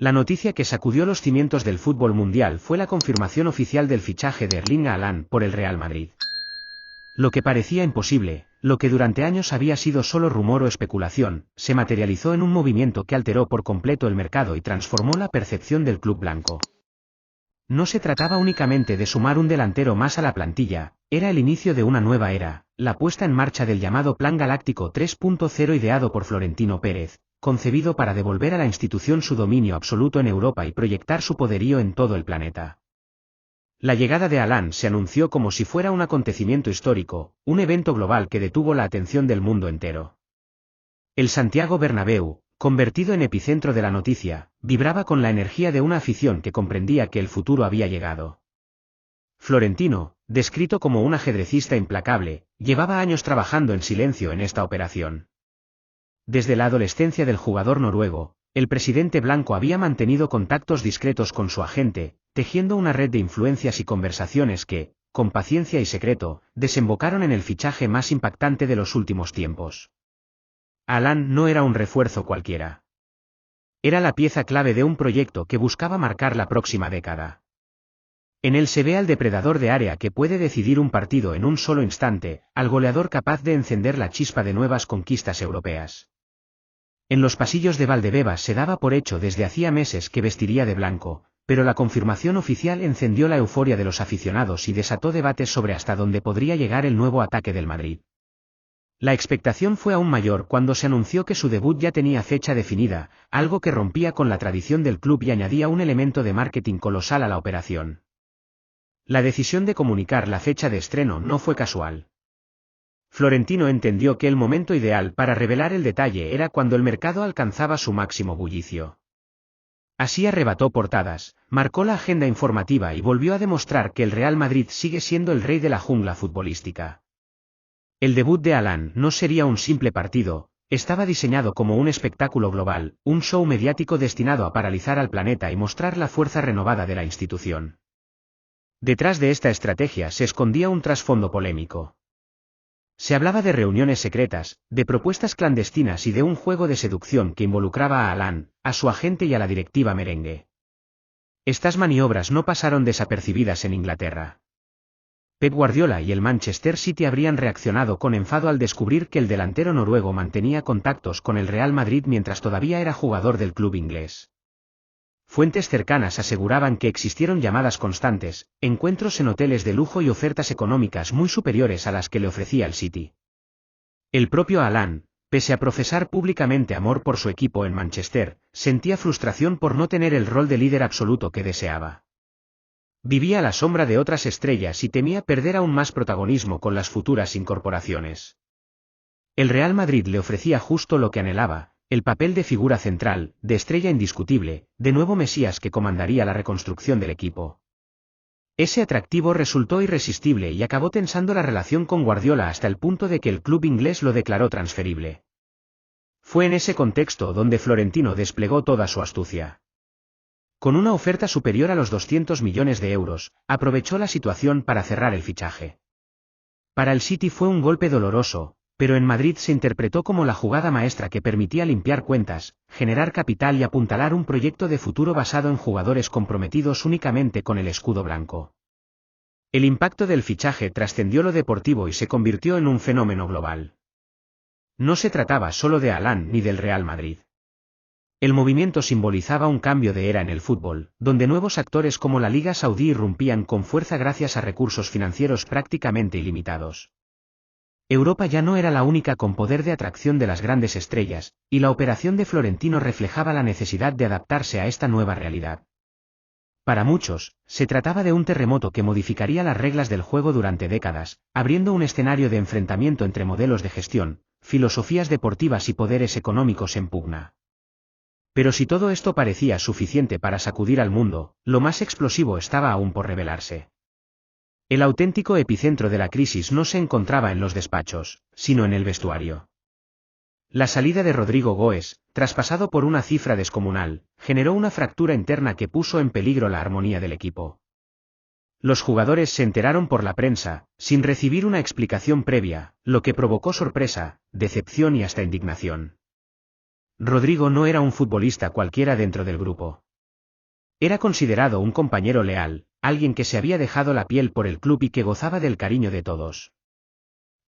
La noticia que sacudió los cimientos del fútbol mundial fue la confirmación oficial del fichaje de Erling Haaland por el Real Madrid. Lo que parecía imposible, lo que durante años había sido solo rumor o especulación, se materializó en un movimiento que alteró por completo el mercado y transformó la percepción del club blanco. No se trataba únicamente de sumar un delantero más a la plantilla, era el inicio de una nueva era, la puesta en marcha del llamado Plan Galáctico 3.0 ideado por Florentino Pérez, concebido para devolver a la institución su dominio absoluto en Europa y proyectar su poderío en todo el planeta. La llegada de Haaland se anunció como si fuera un acontecimiento histórico, un evento global que detuvo la atención del mundo entero. El Santiago Bernabéu, convertido en epicentro de la noticia, vibraba con la energía de una afición que comprendía que el futuro había llegado. Florentino, descrito como un ajedrecista implacable, llevaba años trabajando en silencio en esta operación. Desde la adolescencia del jugador noruego, el presidente blanco había mantenido contactos discretos con su agente, tejiendo una red de influencias y conversaciones que, con paciencia y secreto, desembocaron en el fichaje más impactante de los últimos tiempos. Haaland no era un refuerzo cualquiera. Era la pieza clave de un proyecto que buscaba marcar la próxima década. En él se ve al depredador de área que puede decidir un partido en un solo instante, al goleador capaz de encender la chispa de nuevas conquistas europeas. En los pasillos de Valdebebas se daba por hecho desde hacía meses que vestiría de blanco, pero la confirmación oficial encendió la euforia de los aficionados y desató debates sobre hasta dónde podría llegar el nuevo ataque del Madrid. La expectación fue aún mayor cuando se anunció que su debut ya tenía fecha definida, algo que rompía con la tradición del club y añadía un elemento de marketing colosal a la operación. La decisión de comunicar la fecha de estreno no fue casual. Florentino entendió que el momento ideal para revelar el detalle era cuando el mercado alcanzaba su máximo bullicio. Así arrebató portadas, marcó la agenda informativa y volvió a demostrar que el Real Madrid sigue siendo el rey de la jungla futbolística. El debut de Haaland no sería un simple partido, estaba diseñado como un espectáculo global, un show mediático destinado a paralizar al planeta y mostrar la fuerza renovada de la institución. Detrás de esta estrategia se escondía un trasfondo polémico. Se hablaba de reuniones secretas, de propuestas clandestinas y de un juego de seducción que involucraba a Haaland, a su agente y a la directiva merengue. Estas maniobras no pasaron desapercibidas en Inglaterra. Pep Guardiola y el Manchester City habrían reaccionado con enfado al descubrir que el delantero noruego mantenía contactos con el Real Madrid mientras todavía era jugador del club inglés. Fuentes cercanas aseguraban que existieron llamadas constantes, encuentros en hoteles de lujo y ofertas económicas muy superiores a las que le ofrecía el City. El propio Haaland, pese a profesar públicamente amor por su equipo en Manchester, sentía frustración por no tener el rol de líder absoluto que deseaba. Vivía a la sombra de otras estrellas y temía perder aún más protagonismo con las futuras incorporaciones. El Real Madrid le ofrecía justo lo que anhelaba, el papel de figura central, de estrella indiscutible, de nuevo Mesías que comandaría la reconstrucción del equipo. Ese atractivo resultó irresistible y acabó tensando la relación con Guardiola hasta el punto de que el club inglés lo declaró transferible. Fue en ese contexto donde Florentino desplegó toda su astucia. Con una oferta superior a los 200 millones de euros, aprovechó la situación para cerrar el fichaje. Para el City fue un golpe doloroso, pero en Madrid se interpretó como la jugada maestra que permitía limpiar cuentas, generar capital y apuntalar un proyecto de futuro basado en jugadores comprometidos únicamente con el escudo blanco. El impacto del fichaje trascendió lo deportivo y se convirtió en un fenómeno global. No se trataba solo de Haaland ni del Real Madrid. El movimiento simbolizaba un cambio de era en el fútbol, donde nuevos actores como la Liga Saudí irrumpían con fuerza gracias a recursos financieros prácticamente ilimitados. Europa ya no era la única con poder de atracción de las grandes estrellas, y la operación de Florentino reflejaba la necesidad de adaptarse a esta nueva realidad. Para muchos, se trataba de un terremoto que modificaría las reglas del juego durante décadas, abriendo un escenario de enfrentamiento entre modelos de gestión, filosofías deportivas y poderes económicos en pugna. Pero si todo esto parecía suficiente para sacudir al mundo, lo más explosivo estaba aún por revelarse. El auténtico epicentro de la crisis no se encontraba en los despachos, sino en el vestuario. La salida de Rodrigo Goes, traspasado por una cifra descomunal, generó una fractura interna que puso en peligro la armonía del equipo. Los jugadores se enteraron por la prensa, sin recibir una explicación previa, lo que provocó sorpresa, decepción y hasta indignación. Rodrigo no era un futbolista cualquiera dentro del grupo. Era considerado un compañero leal, alguien que se había dejado la piel por el club y que gozaba del cariño de todos.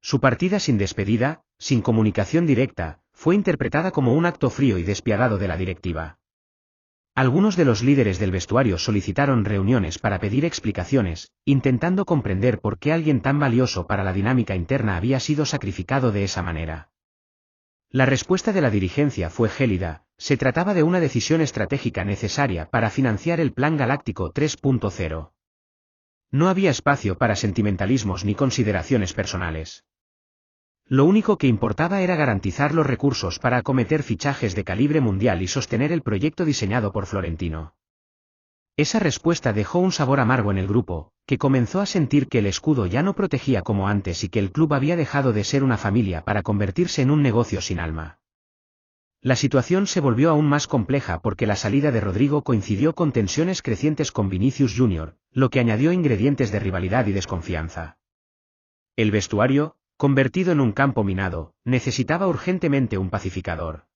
Su partida sin despedida, sin comunicación directa, fue interpretada como un acto frío y despiadado de la directiva. Algunos de los líderes del vestuario solicitaron reuniones para pedir explicaciones, intentando comprender por qué alguien tan valioso para la dinámica interna había sido sacrificado de esa manera. La respuesta de la dirigencia fue gélida: se trataba de una decisión estratégica necesaria para financiar el Plan Galáctico 3.0. No había espacio para sentimentalismos ni consideraciones personales. Lo único que importaba era garantizar los recursos para acometer fichajes de calibre mundial y sostener el proyecto diseñado por Florentino. Esa respuesta dejó un sabor amargo en el grupo, que comenzó a sentir que el escudo ya no protegía como antes y que el club había dejado de ser una familia para convertirse en un negocio sin alma. La situación se volvió aún más compleja porque la salida de Rodrigo coincidió con tensiones crecientes con Vinicius Jr., lo que añadió ingredientes de rivalidad y desconfianza. El vestuario, convertido en un campo minado, necesitaba urgentemente un pacificador.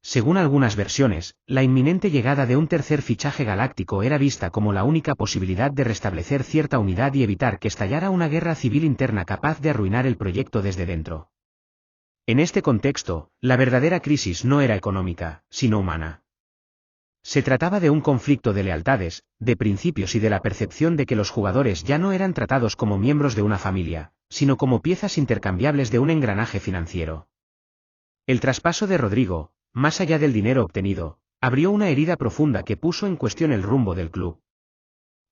Según algunas versiones, la inminente llegada de un tercer fichaje galáctico era vista como la única posibilidad de restablecer cierta unidad y evitar que estallara una guerra civil interna capaz de arruinar el proyecto desde dentro. En este contexto, la verdadera crisis no era económica, sino humana. Se trataba de un conflicto de lealtades, de principios y de la percepción de que los jugadores ya no eran tratados como miembros de una familia, sino como piezas intercambiables de un engranaje financiero. El traspaso de Rodrigo, más allá del dinero obtenido, abrió una herida profunda que puso en cuestión el rumbo del club.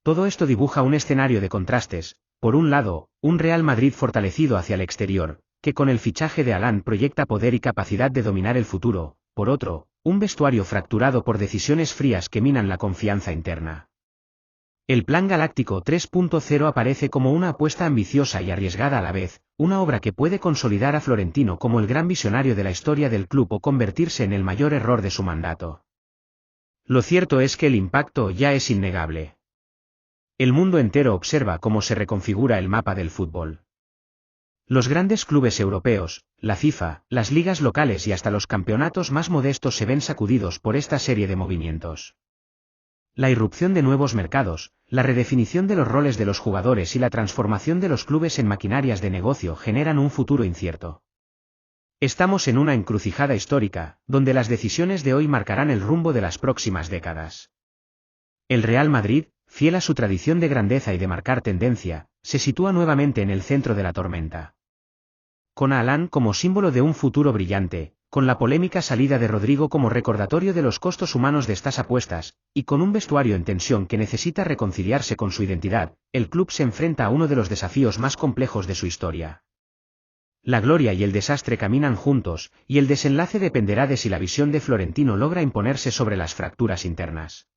Todo esto dibuja un escenario de contrastes: por un lado, un Real Madrid fortalecido hacia el exterior, que con el fichaje de Haaland proyecta poder y capacidad de dominar el futuro; por otro, un vestuario fracturado por decisiones frías que minan la confianza interna. El Plan Galáctico 3.0 aparece como una apuesta ambiciosa y arriesgada a la vez, una obra que puede consolidar a Florentino como el gran visionario de la historia del club o convertirse en el mayor error de su mandato. Lo cierto es que el impacto ya es innegable. El mundo entero observa cómo se reconfigura el mapa del fútbol. Los grandes clubes europeos, la FIFA, las ligas locales y hasta los campeonatos más modestos se ven sacudidos por esta serie de movimientos. La irrupción de nuevos mercados, la redefinición de los roles de los jugadores y la transformación de los clubes en maquinarias de negocio generan un futuro incierto. Estamos en una encrucijada histórica, donde las decisiones de hoy marcarán el rumbo de las próximas décadas. El Real Madrid, fiel a su tradición de grandeza y de marcar tendencia, se sitúa nuevamente en el centro de la tormenta. Con Haaland como símbolo de un futuro brillante, con la polémica salida de Rodrigo como recordatorio de los costos humanos de estas apuestas, y con un vestuario en tensión que necesita reconciliarse con su identidad, el club se enfrenta a uno de los desafíos más complejos de su historia. La gloria y el desastre caminan juntos, y el desenlace dependerá de si la visión de Florentino logra imponerse sobre las fracturas internas.